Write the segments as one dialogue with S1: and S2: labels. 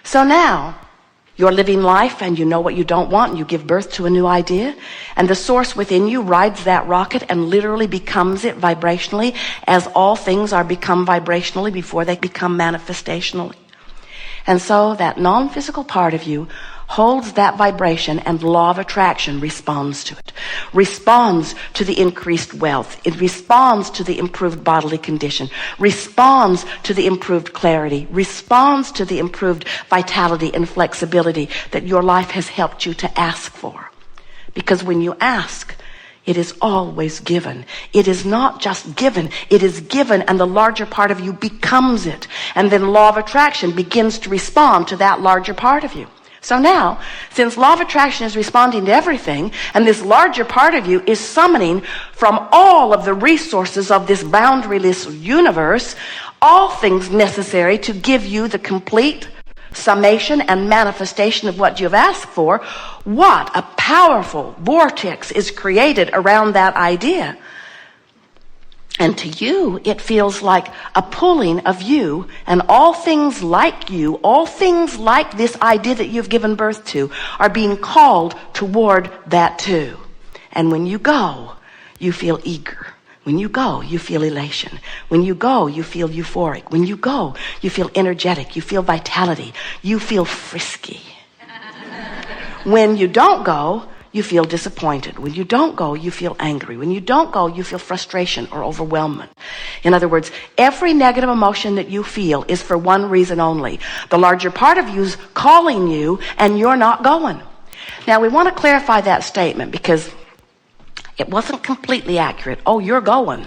S1: So now, you're living life and you know what you don't want and you give birth to a new idea, and the source within you rides that rocket and literally becomes it vibrationally, as all things are become vibrationally before they become manifestationally. And so that non-physical part of you holds that vibration, and the law of attraction responds to it, responds to the increased wealth, it responds to the improved bodily condition, responds to the improved clarity, responds to the improved vitality and flexibility that your life has helped you to ask for. Because when you ask, it is always given. It is not just given, it is given, and the larger part of you becomes it. And then law of attraction begins to respond to that larger part of you. So now, since law of attraction is responding to everything, and this larger part of you is summoning from all of the resources of this boundaryless universe, all things necessary to give you the complete summation and manifestation of what you've asked for, what a powerful vortex is created around that idea. And to you, it feels like a pulling of you, and all things like you, all things like this idea that you've given birth to, are being called toward that too. And when you go, you feel eager. When you go, you feel elation. When you go, you feel euphoric. When you go, you feel energetic. You feel vitality. You feel frisky. When you don't go, you feel disappointed. When you don't go, you feel angry. When you don't go, you feel frustration or overwhelmment. In other words, every negative emotion that you feel is for one reason only. The larger part of you's calling you, and you're not going. Now, we want to clarify that statement because it wasn't completely accurate. Oh, you're going.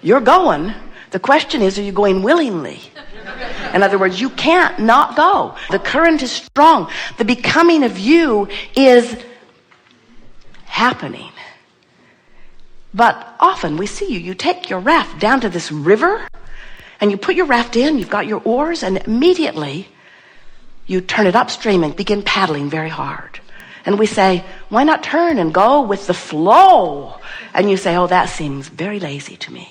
S1: You're going. The question is, are you going willingly? In other words, you can't not go. The current is strong. The becoming of you is happening. But often we see you take your raft down to this river, and you put your raft in, you've got your oars, and immediately you turn it upstream and begin paddling very hard. And we say, why not turn and go with the flow? And you say, oh, that seems very lazy to me.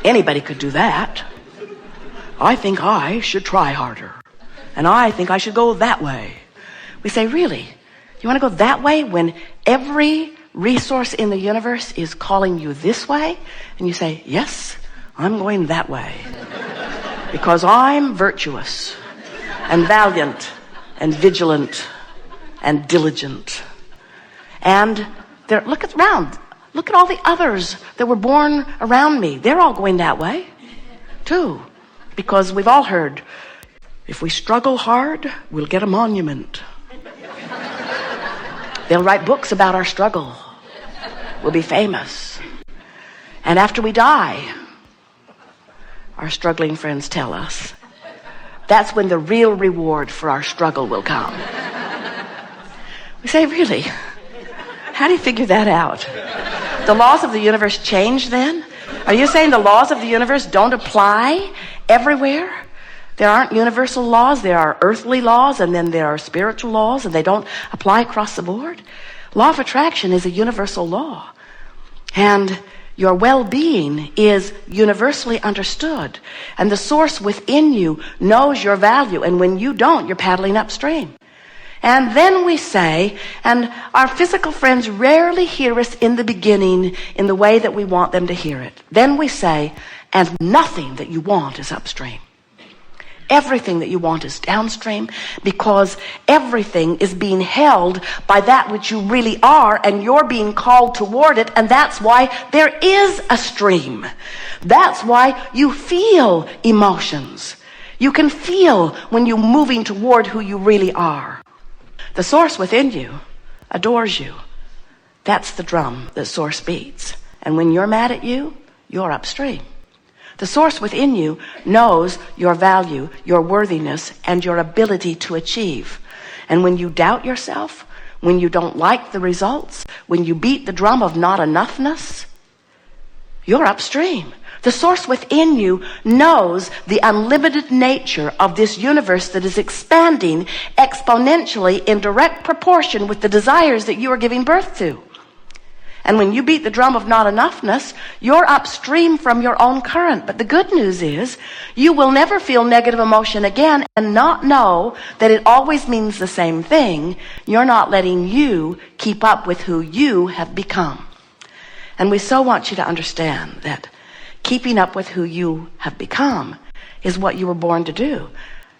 S1: Anybody could do that. I think I should try harder. And I think I should go that way. We say, really? You want to go that way when every resource in the universe is calling you this way? And you say, yes, I'm going that way. Because I'm virtuous and valiant and vigilant and diligent. And look around. Look at all the others that were born around me. They're all going that way, too. Because we've all heard, if we struggle hard, we'll get a monument. They'll write books about our struggle. We'll be famous. And after we die, our struggling friends tell us, that's when the real reward for our struggle will come. We say, really? How do you figure that out? The laws of the universe change then? Are you saying the laws of the universe don't apply everywhere? There aren't universal laws. There are earthly laws, and then there are spiritual laws, and they don't apply across the board. Law of attraction is a universal law. And your well-being is universally understood. And the source within you knows your value. And when you don't, you're paddling upstream. And then we say, and our physical friends rarely hear us in the beginning in the way that we want them to hear it. Then we say, and nothing that you want is upstream. Everything that you want is downstream, because everything is being held by that which you really are, and you're being called toward it, and that's why there is a stream. That's why you feel emotions. You can feel when you're moving toward who you really are. The source within you adores you. That's the drum that source beats. And when you're mad at you, you're upstream. The source within you knows your value, your worthiness, and your ability to achieve. And when you doubt yourself, when you don't like the results, when you beat the drum of not enoughness, you're upstream. The source within you knows the unlimited nature of this universe that is expanding exponentially in direct proportion with the desires that you are giving birth to. And when you beat the drum of not enoughness, you're upstream from your own current. But the good news is you will never feel negative emotion again and not know that it always means the same thing. You're not letting you keep up with who you have become. And we so want you to understand that keeping up with who you have become is what you were born to do.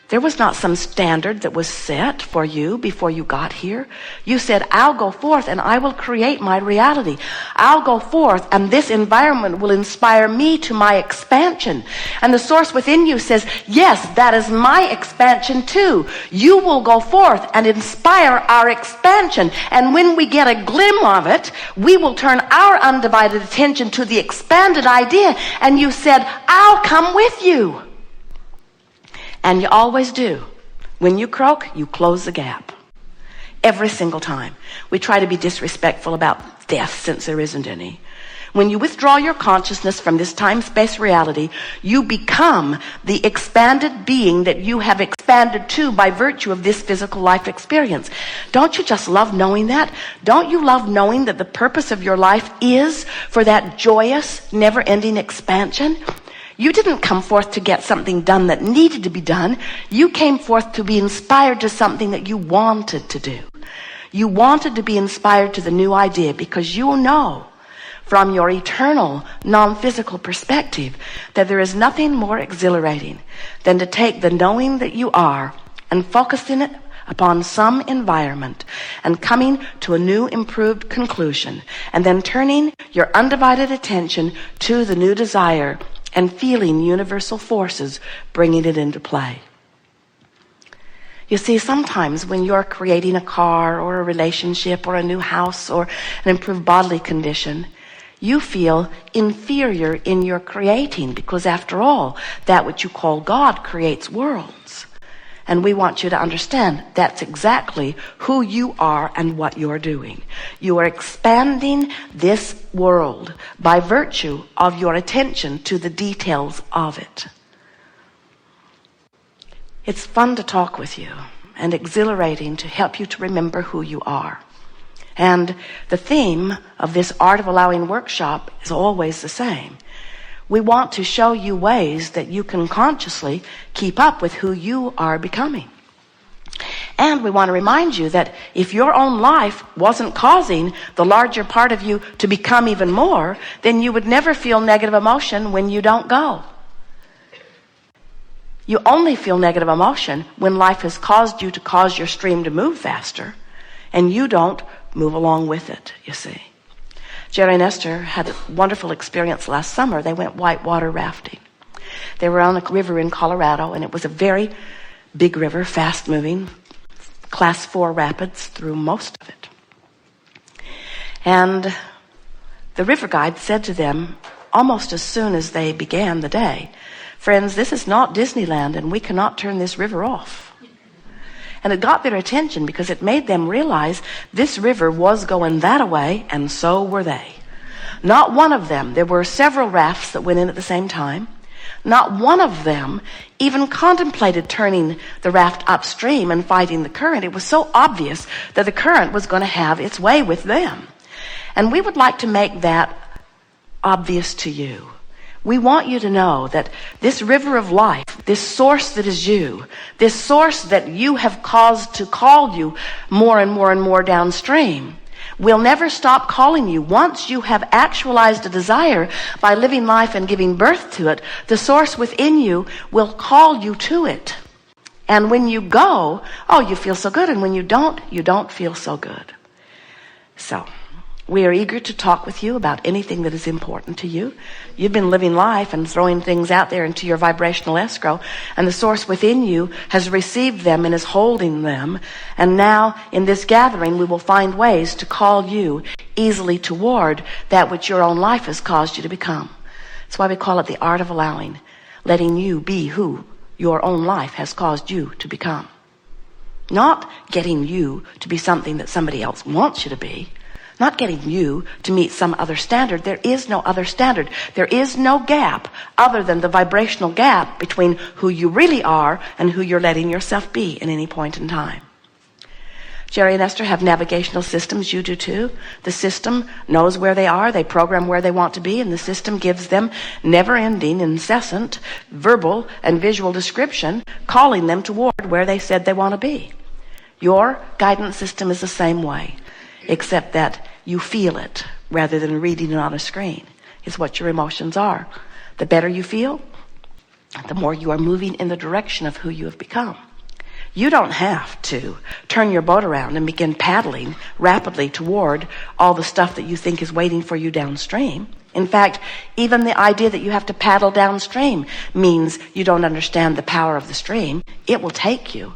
S1: There was not some standard that was set for you before you got here. You said, I'll go forth and I will create my reality. I'll go forth and this environment will inspire me to my expansion. And the source within you says, yes, that is my expansion too. You will go forth and inspire our expansion. And when we get a glimpse of it, we will turn our undivided attention to the expanded idea. And you said, I'll come with you. And you always do. When you croak, you close the gap. Every single time. We try to be disrespectful about death since there isn't any. When you withdraw your consciousness from this time-space reality, you become the expanded being that you have expanded to by virtue of this physical life experience. Don't you just love knowing that? Don't you love knowing that the purpose of your life is for that joyous, never-ending expansion? You didn't come forth to get something done that needed to be done. You came forth to be inspired to something that you wanted to do. You wanted to be inspired to the new idea because you know from your eternal, non-physical perspective that there is nothing more exhilarating than to take the knowing that you are and focusing it upon some environment and coming to a new improved conclusion and then turning your undivided attention to the new desire and feeling universal forces bringing it into play. You see, sometimes when you're creating a car or a relationship or a new house or an improved bodily condition, you feel inferior in your creating because after all, that which you call God creates worlds. And we want you to understand that's exactly who you are and what you're doing. You are expanding this world by virtue of your attention to the details of it. It's fun to talk with you and exhilarating to help you to remember who you are. And the theme of this Art of Allowing workshop is always the same. We want to show you ways that you can consciously keep up with who you are becoming. And we want to remind you that if your own life wasn't causing the larger part of you to become even more, then you would never feel negative emotion when you don't go. You only feel negative emotion when life has caused you to cause your stream to move faster, and you don't move along with it, you see. Jerry and Esther had a wonderful experience last summer. They went whitewater rafting. They were on a river in Colorado, and it was a very big river, fast-moving, class 4 rapids through most of it. And the river guide said to them, almost as soon as they began the day, friends, this is not Disneyland, and we cannot turn this river off. And it got their attention because it made them realize this river was going that way, and so were they. Not one of them, there were several rafts that went in at the same time. Not one of them even contemplated turning the raft upstream and fighting the current. It was so obvious that the current was going to have its way with them. And we would like to make that obvious to you. We want you to know that this river of life, this source that is you, this source that you have caused to call you more and more and more downstream, will never stop calling you. Once you have actualized a desire by living life and giving birth to it, the source within you will call you to it. And when you go, oh, you feel so good. And when you don't feel so good. So we are eager to talk with you about anything that is important to you. You've been living life and throwing things out there into your vibrational escrow, and the source within you has received them and is holding them. And now in this gathering, we will find ways to call you easily toward that which your own life has caused you to become. That's why we call it the art of allowing, letting you be who your own life has caused you to become. Not getting you to be something that somebody else wants you to be. Not getting you to meet some other standard. There is no other standard. There is no gap other than the vibrational gap between who you really are and who you're letting yourself be at any point in time. Jerry and Esther have navigational systems. You do too. The system knows where they are. They program where they want to be, and the system gives them never-ending, incessant verbal and visual description, calling them toward where they said they want to be. Your guidance system is the same way, except that you feel it rather than reading it on a screen. Is what your emotions are. The better you feel, the more you are moving in the direction of who you have become. You don't have to turn your boat around and begin paddling rapidly toward all the stuff that you think is waiting for you downstream. In fact, even the idea that you have to paddle downstream means you don't understand the power of the stream. It will take you.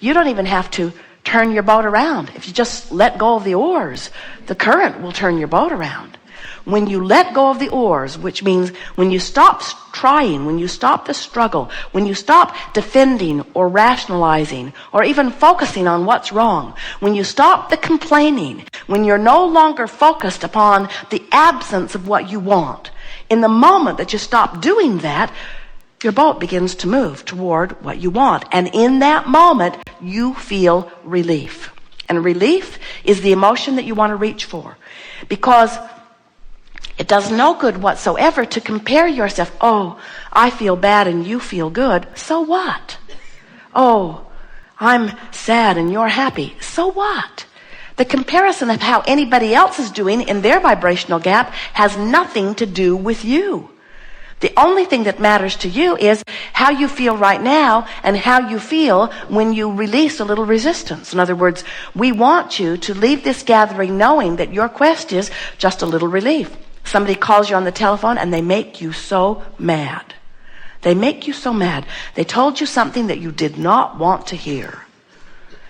S1: You don't even have to turn your boat around. If you just let go of the oars, the current will turn your boat around. When you let go of the oars, which means when you stop trying, when you stop the struggle, when you stop defending or rationalizing or even focusing on what's wrong, when you stop the complaining, when you're no longer focused upon the absence of what you want, in the moment that you stop doing that, your boat begins to move toward what you want. And in that moment, you feel relief. And relief is the emotion that you want to reach for. Because it does no good whatsoever to compare yourself. Oh, I feel bad and you feel good. So what? Oh, I'm sad and you're happy. So what? The comparison of how anybody else is doing in their vibrational gap has nothing to do with you. The only thing that matters to you is how you feel right now and how you feel when you release a little resistance. In other words, we want you to leave this gathering knowing that your quest is just a little relief. Somebody calls you on the telephone and they make you so mad. They make you so mad. They told you something that you did not want to hear.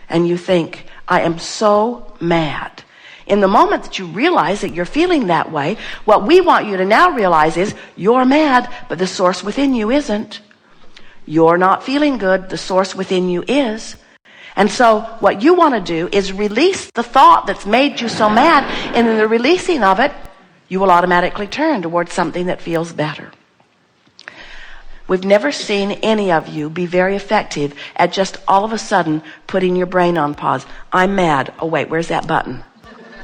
S1: And you think, I am so mad. In the moment that you realize that you're feeling that way, what we want you to now realize is you're mad, but the source within you isn't. You're not feeling good. The source within you is. And so what you want to do is release the thought that's made you so mad, and in the releasing of it, you will automatically turn towards something that feels better. We've never seen any of you be very effective at just all of a sudden putting your brain on pause. I'm mad. Oh, wait, where's that button?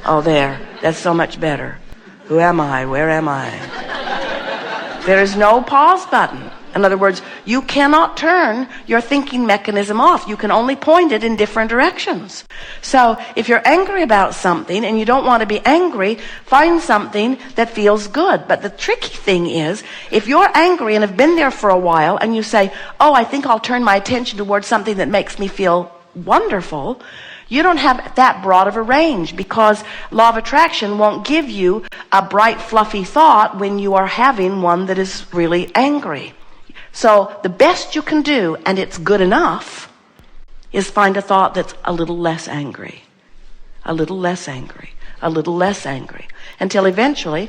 S1: Oh, there. That's so much better. Who am I? Where am I? There is no pause button. In other words, you cannot turn your thinking mechanism off. You can only point it in different directions. So if you're angry about something and you don't want to be angry, find something that feels good. But the tricky thing is, if you're angry and have been there for a while and you say, oh, I think I'll turn my attention towards something that makes me feel wonderful, you don't have that broad of a range, because law of attraction won't give you a bright, fluffy thought when you are having one that is really angry. So the best you can do, and it's good enough, is find a thought that's a little less angry, a little less angry, a little less angry, until eventually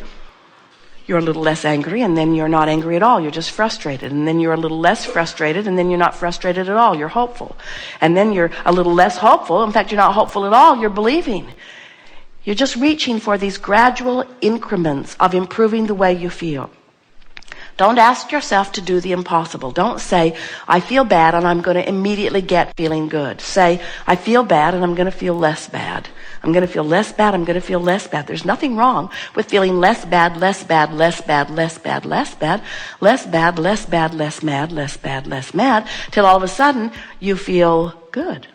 S1: you're a little less angry, and then you're not angry at all. You're just frustrated. And then you're a little less frustrated, and then you're not frustrated at all. You're hopeful. And then you're a little less hopeful. In fact, you're not hopeful at all. You're believing. You're just reaching for these gradual increments of improving the way you feel. Don't ask yourself to do the impossible. Don't say, I feel bad and I'm going to immediately get feeling good. Say, I feel bad and I'm going to feel less bad. I'm going to feel less bad. I'm going to feel less bad. There's nothing wrong with feeling less bad, less bad, less bad, less bad, less bad, less bad, less bad, less mad, less bad, less mad, till all of a sudden you feel good.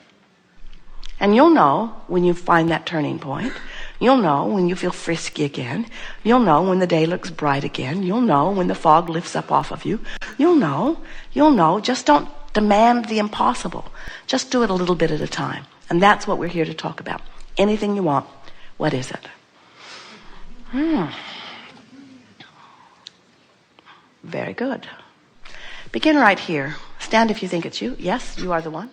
S1: And you'll know when you find that turning point. You'll know when you feel frisky again. You'll know when the day looks bright again. You'll know when the fog lifts up off of you. You'll know. Just don't demand the impossible. Just do it a little bit at a time. And that's what we're here to talk about. Anything you want. What is it? Very good. Begin right here. Stand if you think it's you. Yes, you are the one.